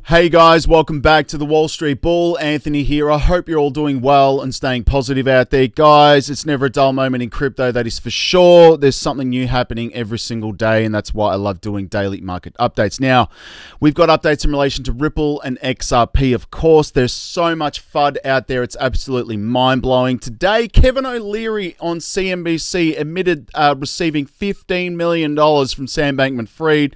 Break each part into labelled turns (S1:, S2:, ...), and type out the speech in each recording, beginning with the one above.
S1: Hey guys, welcome back to the Wall Street Bull. Anthony here. I hope you're all doing well and staying positive out there. Guys, it's never a dull moment in crypto, that is for sure. There's something new happening every single day, and that's why I love doing daily market updates. Now, we've got updates in relation to Ripple and XRP, of course. There's so much FUD out there, it's absolutely mind-blowing. Today, Kevin O'Leary on CNBC admitted receiving $15 million from Sam Bankman-Fried.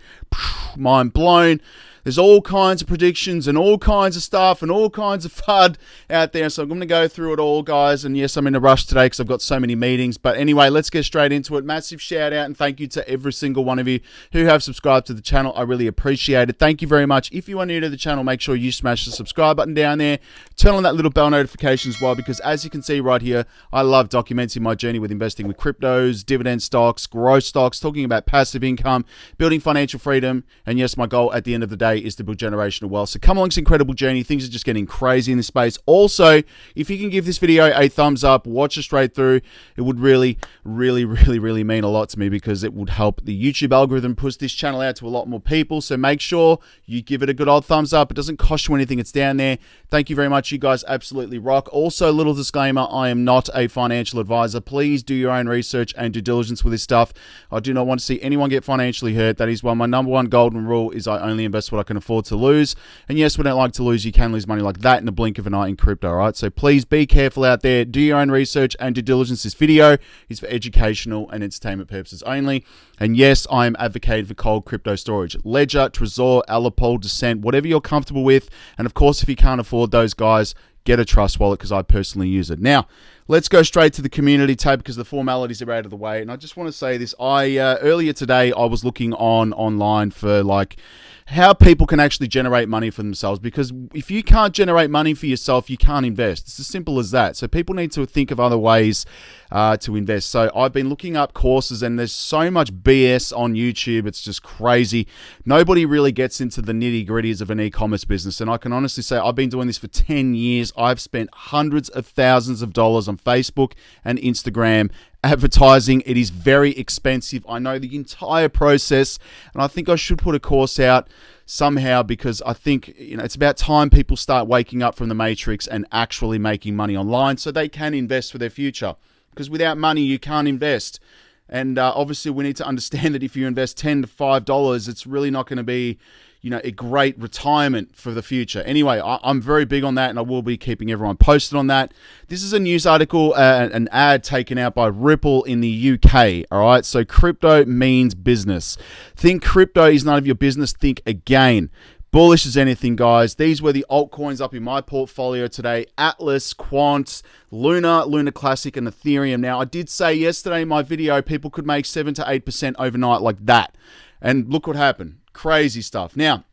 S1: Mind blown. There's all kinds of predictions and all kinds of stuff and all kinds of FUD out there. So I'm going to go through it all, guys. And yes, I'm in a rush today because I've got so many meetings. But anyway, let's get straight into it. Massive shout out and thank you to every single one of you who have subscribed to the channel. I really appreciate it. Thank you very much. If you are new to the channel, make sure you smash the subscribe button down there. Turn on that little bell notification as well, because as you can see right here, I love documenting my journey with investing with cryptos, dividend stocks, growth stocks, talking about passive income, building financial freedom. And yes, my goal at the end of the day is to build generational wealth. So come along this incredible journey. Things are just getting crazy in this space. Also, if you can give this video a thumbs up, watch it straight through, it would really mean a lot to me, because it would help the YouTube algorithm push this channel out to a lot more people. So make sure you give it a good old thumbs up. It doesn't cost you anything. It's down there. Thank you very much. You guys absolutely rock. Also, a little disclaimer, I am not a financial advisor. Please do your own research and due diligence with this stuff. I do not want to see anyone get financially hurt. That is why my number one golden rule is I only invest what I can afford to lose. And yes, we don't like to lose. You can lose money like that in the blink of an eye in crypto, all right? So please be careful out there. Do your own research and due diligence. This video is for educational and entertainment purposes only. And yes, I am advocating for cold crypto storage. Ledger, Trezor, Alipol, Descent, whatever you're comfortable with. And of course, if you can't afford those, guys, get a Trust Wallet, because I personally use it. Now, let's go straight to the community tab, because the formalities are out of the way. And I just want to say this. Earlier today, I was looking online for how people can actually generate money for themselves, because if you can't generate money for yourself, you can't invest. It's as simple as that. So people need to think of other ways to invest. So I've been looking up courses, and there's so much BS on YouTube. It's just crazy. Nobody really gets into the nitty-gritties of an e-commerce business. And I can honestly say I've been doing this for 10 years. I've spent hundreds of thousands of dollars on Facebook and Instagram advertising. It is very expensive. I know the entire process, and I think I should put a course out somehow, because I think it's about time people start waking up from the matrix and actually making money online so they can invest for their future. Because without money, you can't invest. And obviously, we need to understand that if you invest $10 to $5, it's really not going to be a great retirement for the future. Anyway, I'm very big on that, and I will be keeping everyone posted on that. This is a news article, an ad taken out by Ripple in the UK, all right? So crypto means business. Think crypto is none of your business. Think again. Bullish as anything, guys. These were the altcoins up in my portfolio today. Atlas, Quant, Luna Classic, and Ethereum. Now, I did say yesterday in my video, people could make 7 to 8% overnight like that. And look what happened. Crazy stuff. Now,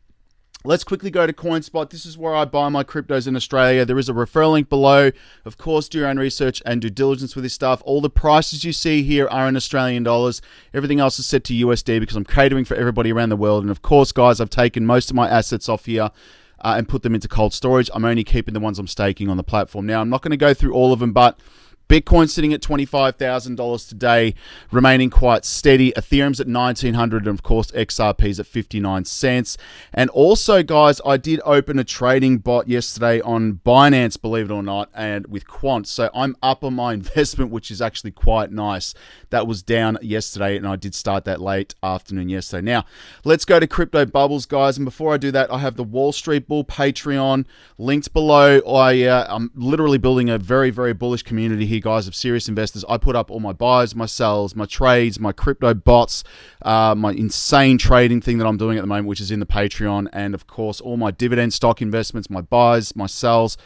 S1: let's quickly go to CoinSpot. This is where I buy my cryptos in Australia. There is a referral link below. Of course, do your own research and due diligence with this stuff. All the prices you see here are in Australian dollars. Everything else is set to USD, because I'm catering for everybody around the world. And of course, guys, I've taken most of my assets off here and put them into cold storage. I'm only keeping the ones I'm staking on the platform. Now, I'm not going to go through all of them, but Bitcoin sitting at $25,000 today, remaining quite steady. Ethereum's at $1,900, and of course, XRP's at 59 cents. And also, guys, I did open a trading bot yesterday on Binance, believe it or not, and with Quant. So I'm up on my investment, which is actually quite nice. That was down yesterday, and I did start that late afternoon yesterday. Now, let's go to Crypto Bubbles, guys. And before I do that, I have the Wall Street Bull Patreon linked below. I'm literally building a very bullish community here, guys, of serious investors. I put up all my buys, my sells, my trades, my crypto bots, my insane trading thing that I'm doing at the moment, which is in the Patreon, and of course all my dividend stock investments, my buys, my sells,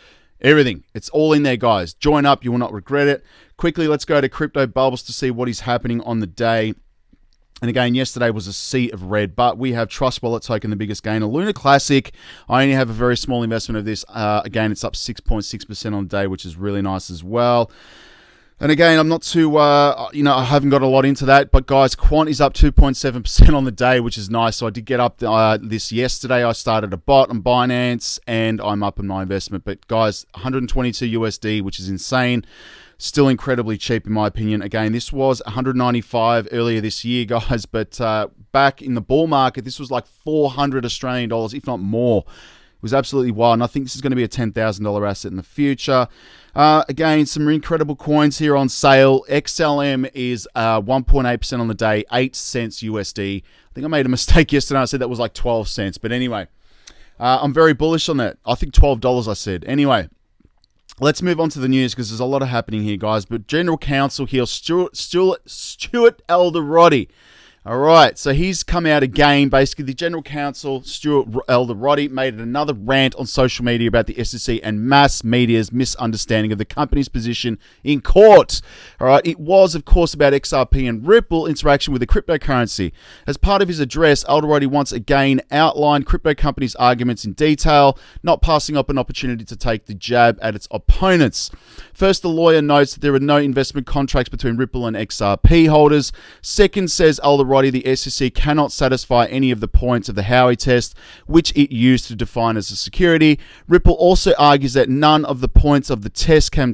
S1: everything. It's all in there, guys. Join up, you will not regret it. Quickly, let's go to Crypto Bubbles to see what is happening on the day. And again, yesterday was a sea of red, but we have Trust Wallet token, the biggest gainer. Luna Classic, I only have a very small investment of this. Again, it's up 6.6% on the day, which is really nice as well. And again, I'm not too, I haven't got a lot into that. But guys, Quant is up 2.7% on the day, which is nice. So I did get up this yesterday. I started a bot on Binance, and I'm up in my investment. But guys, 122 USD, which is insane. Still incredibly cheap in my opinion. Again, this was 195 earlier this year, guys, but back in the bull market, this was like 400 Australian dollars, if not more. was absolutely wild. And I think this is going to be a $10,000 asset in the future. Again, some incredible coins here on sale. XLM is 1.8% on the day, 8 cents USD. I think I made a mistake yesterday. I said that was like 12 cents. But anyway, I'm very bullish on that. I think $12 I said. Anyway, let's move on to the news because there's a lot of happening here, guys. But General Counsel here, Stuart Algorand. All right, so he's come out again. Basically, the General Counsel, Stuart Algorand, made another rant on social media about the SEC and mass media's misunderstanding of the company's position in court. All right, it was, of course, about XRP and Ripple interaction with the cryptocurrency. As part of his address, Algorand once again outlined crypto companies' arguments in detail, not passing up an opportunity to take the jab at its opponents. First, the lawyer notes that there are no investment contracts between Ripple and XRP holders. Second, says Algorand, the SEC cannot satisfy any of the points of the Howey test, which it used to define as a security. Ripple also argues that none of the points of the test can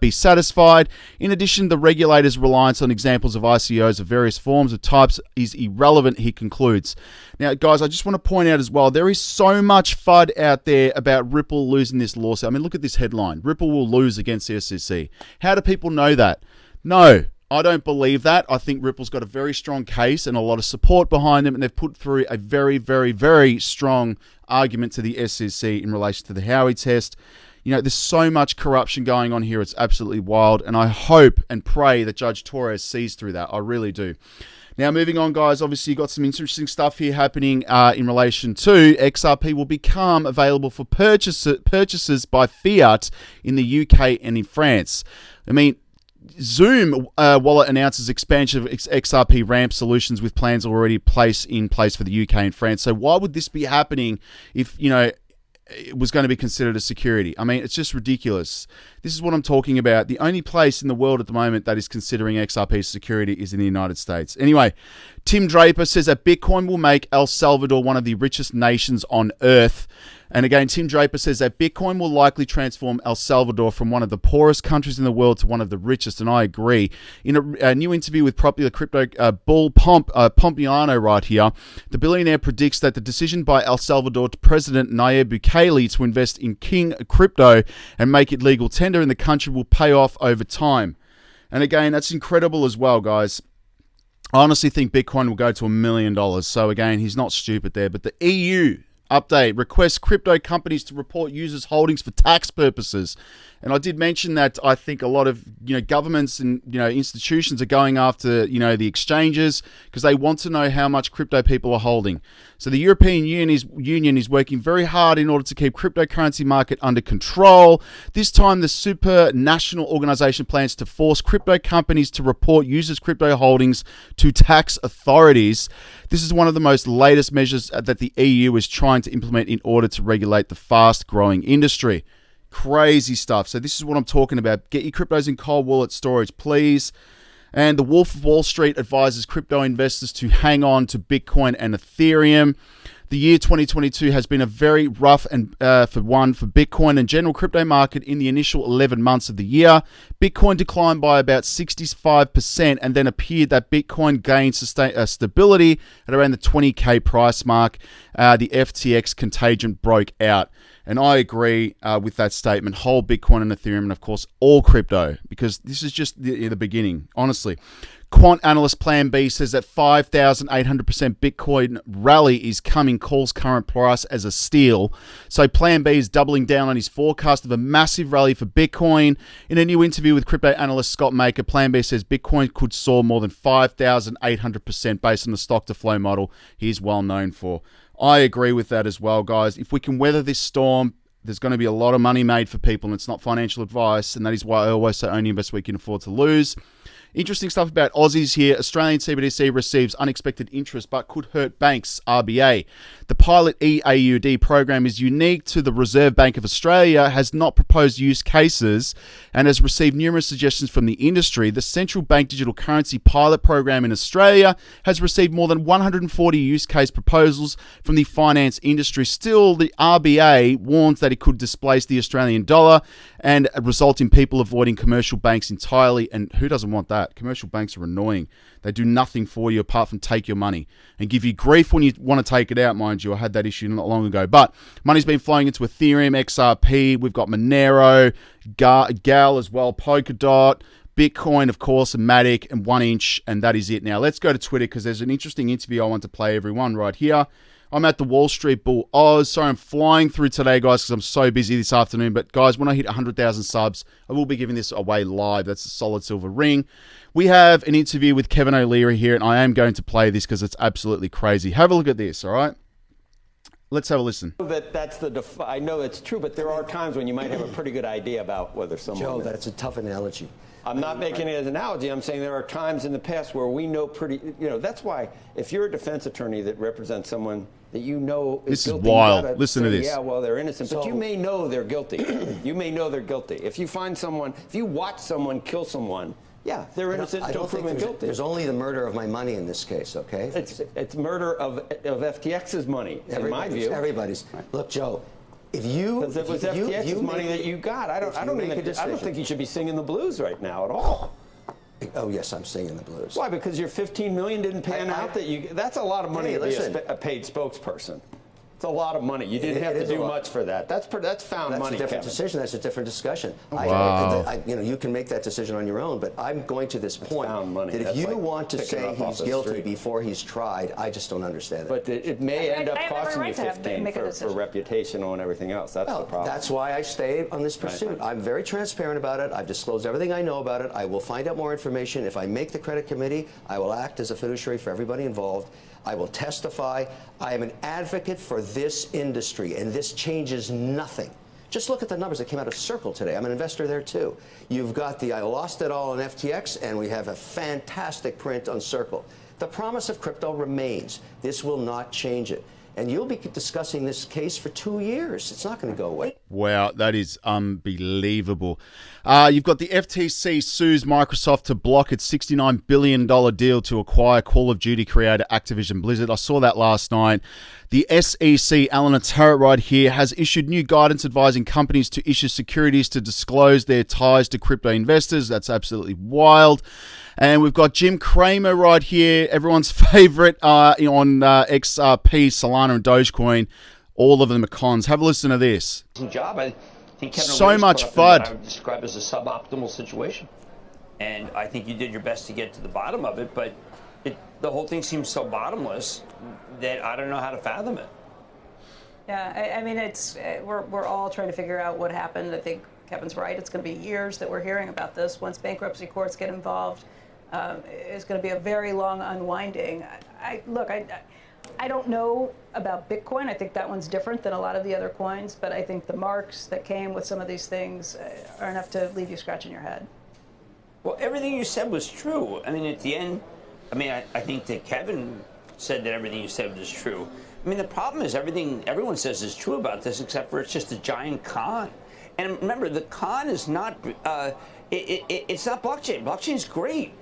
S1: be satisfied. In addition, the regulator's reliance on examples of ICOs of various forms of types is irrelevant, he concludes. Now, guys, I just want to point out as well, there is so much FUD out there about Ripple losing this lawsuit. I mean, look at this headline. Ripple will lose against the SEC. How do people know that? No. I don't believe that. I think Ripple's got a very strong case and a lot of support behind them, and they've put through a very, very, very strong argument to the SEC in relation to the Howey test. You know, there's so much corruption going on here. It's absolutely wild, and I hope and pray that Judge Torres sees through that. I really do. Now, moving on, guys, obviously you've got some interesting stuff here happening in relation to XRP will become available for purchases by fiat in the UK and in France. I mean, Zoom wallet announces expansion of XRP ramp solutions with plans already in place for the UK and France. So why would this be happening if, you know, it was going to be considered a security? I mean, it's just ridiculous. This is what I'm talking about. The only place in the world at the moment that is considering XRP security is in the United States. Anyway, Tim Draper says that Bitcoin will make El Salvador one of the richest nations on earth. And again, Tim Draper says that Bitcoin will likely transform El Salvador from one of the poorest countries in the world to one of the richest, and I agree. In a new interview with popular crypto bull Pompiano right here, the billionaire predicts that the decision by El Salvador President Nayib Bukele to invest in King Crypto and make it legal tender in the country will pay off over time. And again, that's incredible as well, guys. I honestly think Bitcoin will go to $1 million. So again, he's not stupid there, but the EU update requests crypto companies to report users' holdings for tax purposes. And I did mention that I think a lot of, you know, governments and, you know, institutions are going after, you know, the exchanges because they want to know how much crypto people are holding. So the European Union is working very hard in order to keep cryptocurrency market under control. This time, the supranational organization plans to force crypto companies to report users' crypto holdings to tax authorities. This is one of the most latest measures that the EU is trying to implement in order to regulate the fast-growing industry. Crazy stuff. So this is what I'm talking about. Get your cryptos in cold wallet storage, please. And the Wolf of Wall Street advises crypto investors to hang on to Bitcoin and Ethereum. The year 2022 has been a very rough and for Bitcoin and general crypto market in the initial 11 months of the year. Bitcoin declined by about 65% and then appeared that Bitcoin gained stability at around the 20K price mark. The FTX contagion broke out. And I agree with that statement. Hold Bitcoin and Ethereum and, of course, all crypto, because this is just the beginning, honestly. Quant analyst Plan B says that 5,800% Bitcoin rally is coming, calls current price as a steal. So Plan B is doubling down on his forecast of a massive rally for Bitcoin. In a new interview with crypto analyst Scott Maker, Plan B says Bitcoin could soar more than 5,800% based on the stock-to-flow model he's well known for. I agree with that as well, guys. If we can weather this storm, there's going to be a lot of money made for people, and it's not financial advice, and that is why I always say only invest where you can afford to lose. Interesting stuff about Aussies here. Australian CBDC receives unexpected interest but could hurt banks, RBA. The pilot eAUD program is unique to the Reserve Bank of Australia, has not proposed use cases, and has received numerous suggestions from the industry. The central bank digital currency pilot program in Australia has received more than 140 use case proposals from the finance industry. Still, the RBA warns that it could displace the Australian dollar and result in people avoiding commercial banks entirely, and who doesn't want that? that. Commercial banks are annoying. They do nothing for you apart from take your money and give you grief when you want to take it out, mind you. I had that issue not long ago. But money's been flowing into Ethereum, XRP. We've got Monero, Gal as well, Polkadot, Bitcoin, of course, and Matic, and 1inch, and that is it. Now, let's go to Twitter because there's an interesting interview I want to play everyone right here. I'm at the Wall Street Bull Oz. Sorry, I'm flying through today, guys, because I'm so busy this afternoon. But, guys, when I hit 100,000 subs, I will be giving this away live. That's a solid silver ring. We have an interview with Kevin Oleary here, and I am going to play this because it's absolutely crazy. Have a look at this, all right? Let's have a listen.
S2: I know it's true, but there are times when you might have a pretty good idea about whether someone...
S3: Joe, that's a tough analogy.
S2: I'm not making it as an analogy. I'm saying there are times in the past where we know that's why if you're a defense attorney that represents someone that you know is guilty... This is
S1: wild. Listen to this.
S2: Yeah, well, they're innocent, but you may know they're guilty. You may know they're guilty. If you watch someone kill someone, yeah, they're innocent until proven guilty.
S3: There's only the murder of my money in this case, okay?
S2: It's murder of FTX's money, in my view.
S3: Everybody's. Look, Joe,
S2: because it was FTX's money that you got. I don't think you should be singing the blues right now at all.
S3: Oh yes, I'm singing the blues.
S2: Why? Because your $15 million didn't pan out. That's a lot of money to be a paid spokesperson. It's a lot of money. You didn't have to do much for that. That's found money.
S3: That's a different decision. That's a different discussion.
S1: Wow.
S3: You can make that decision on your own, but I'm going to this point that if you want to say he's guilty before he's tried, I just don't understand it.
S2: But it may end up costing you 15 for reputational and everything else. That's the problem.
S3: That's why I stay on this pursuit. Right. I'm very transparent about it. I've disclosed everything I know about it. I will find out more information. If I make the credit committee, I will act as a fiduciary for everybody involved. I will testify. I am an advocate for this industry, and this changes nothing. Just look at the numbers that came out of Circle today. I'm an investor there, too. You've got the I lost it all on FTX, and we have a fantastic print on Circle. The promise of crypto remains. This will not change it. And you'll be discussing this case for 2 years. It's not going to go away.
S1: Wow, that is unbelievable. You've got the FTC sues Microsoft to block its $69 billion deal to acquire Call of Duty creator Activision Blizzard. I saw that last night. The SEC, Alan Tarrant right here, has issued new guidance advising companies to issue securities to disclose their ties to crypto investors. That's absolutely wild. And we've got Jim Cramer right here, everyone's favorite on XRP, Solana, and Dogecoin. All of them are cons. Have a listen to this.
S4: Job. I think Kevin
S1: so much FUD.
S4: I would describe as a suboptimal situation. And I think you did your best to get to the bottom of it, but the whole thing seems so bottomless that I don't know how to fathom it.
S5: Yeah, I mean, we're all trying to figure out what happened. I think Kevin's right. It's going to be years that we're hearing about this. Once bankruptcy courts get involved, it's going to be a very long unwinding. I don't know about Bitcoin. I think that one's different than a lot of the other coins, but I think the marks that came with some of these things are enough to leave you scratching your head.
S4: Well, everything you said was true. I mean, at the end, I think that Kevin said that everything you said was true. I mean, the problem is everyone says is true about this, except for it's just a giant con. And remember, the con is not, it's not blockchain. Blockchain's great,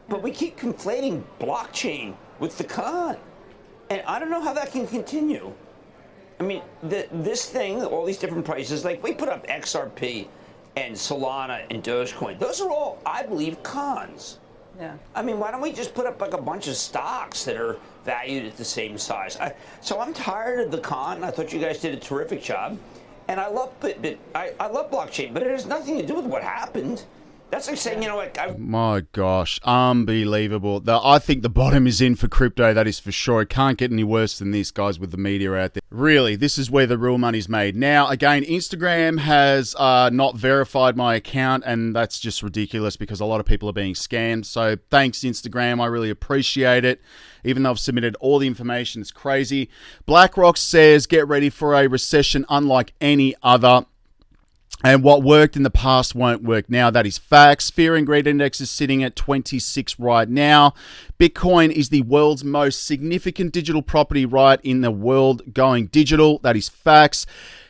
S4: but we keep conflating blockchain with the con. And I don't know how that can continue. I mean, this thing, all these different prices, like we put up XRP and Solana and Dogecoin. Those are all, I believe, cons.
S5: Yeah.
S4: I mean, why don't we just put up like a bunch of stocks that are valued at the same size? So I'm tired of the con. I thought you guys did a terrific job. And I love I love blockchain, but it has nothing to do with what happened. That's like saying,
S1: My gosh, unbelievable. I think the bottom is in for crypto, that is for sure. It can't get any worse than this, guys, with the media out there. Really, this is where the real money's made. Now, again, Instagram has not verified my account, and that's just ridiculous because a lot of people are being scammed. So thanks, Instagram. I really appreciate it. Even though I've submitted all the information, it's crazy. BlackRock says, get ready for a recession unlike any other. And what worked in the past won't work now. That is facts. Fear and Greed Index is sitting at 26 right now. Bitcoin is the world's most significant digital property right in the world going digital. That is facts.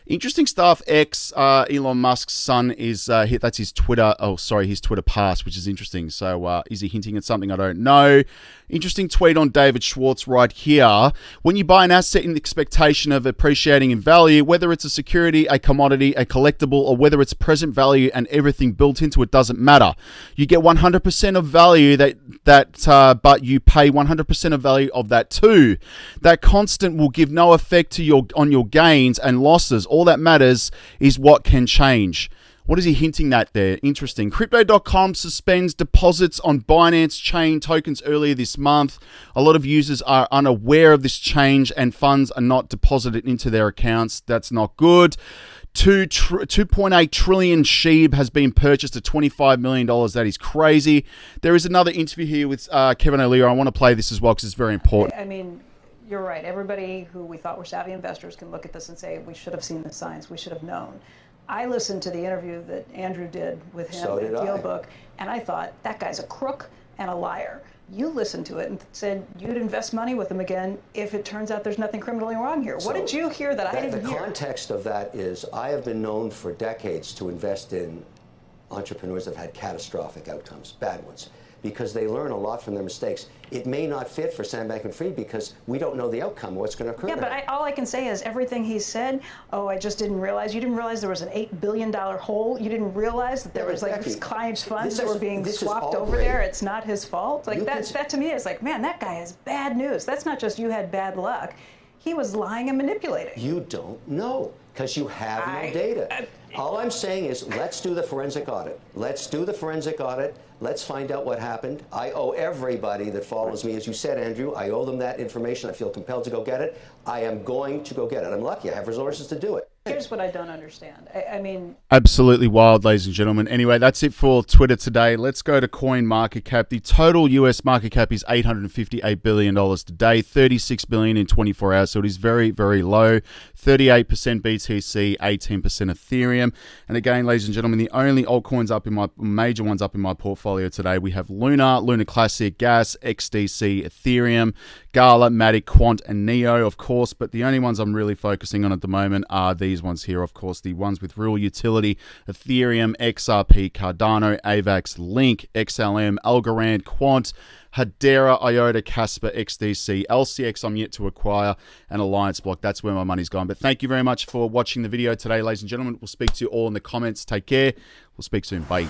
S1: Interesting stuff. Elon Musk's son is that's his Twitter. Oh, sorry, his Twitter pass, which is interesting. So, is he hinting at something? I don't know. Interesting tweet on David Schwartz right here. When you buy an asset in the expectation of appreciating in value, whether it's a security, a commodity, a collectible, or whether it's present value and everything built into it, doesn't matter. You get 100% of value but you pay 100% of value of that too. That constant will give no effect to on your gains and losses. All that matters is what can change. What is he hinting at there? Interesting. Crypto.com suspends deposits on Binance Chain tokens earlier this month. A lot of users are unaware of this change and funds are not deposited into their accounts. That's not good. 2.8 trillion SHIB has been purchased at $25 million. That is crazy. There is another interview here with Kevin O'Leary. I want to play this as well because it's very important.
S5: I mean, you're right. Everybody who we thought were savvy investors can look at this and say, we should have seen the signs. We should have known. I listened to the interview that Andrew did with him at DealBook, and I thought, that guy's a crook and a liar. You listened to it and said you'd invest money with him again if it turns out there's nothing criminally wrong here. What did you hear that I didn't hear?
S3: The context of that is I have been known for decades to invest in entrepreneurs that have had catastrophic outcomes, bad ones, because they learn a lot from their mistakes. It may not fit for Sam Bankman-Fried because we don't know the outcome, what's going to occur.
S5: Yeah, but all I can say is everything he said, oh, I just didn't realize. You didn't realize there was an $8 billion hole? You didn't realize that there was like his clients' funds that were being swapped over there? It's not his fault? Like that to me is like, man, that guy is bad news. That's not just you had bad luck. He was lying and manipulating.
S3: You don't know because you have no data. All I'm saying is let's do the forensic audit. Let's do the forensic audit. Let's find out what happened. I owe everybody that follows me, as you said, Andrew, I owe them that information. I feel compelled to go get it. I am going to go get it. I'm lucky. I have resources to do it.
S5: Here's what I don't understand. I mean...
S1: Absolutely wild, ladies and gentlemen. Anyway, that's it for Twitter today. Let's go to coin market cap. The total US market cap is $858 billion today, $36 billion in 24 hours. So it is very, very low. 38% BTC, 18% Ethereum. And again, ladies and gentlemen, the only altcoins up in my major ones up in my portfolio today, we have Luna Classic, Gas, XDC, Ethereum, Gala, Matic, Quant, and Neo, of course. But the only ones I'm really focusing on at the moment are these ones here, of course, the ones with real utility: Ethereum, XRP, Cardano, AVAX, Link, XLM, Algorand, Quant, Hedera, IOTA, Casper, XDC, LCX I'm yet to acquire, and Alliance Block. That's where my money's gone. But thank you very much for watching the video today, ladies and gentlemen. We'll speak to you all in the comments. Take care. We'll speak soon. Bye.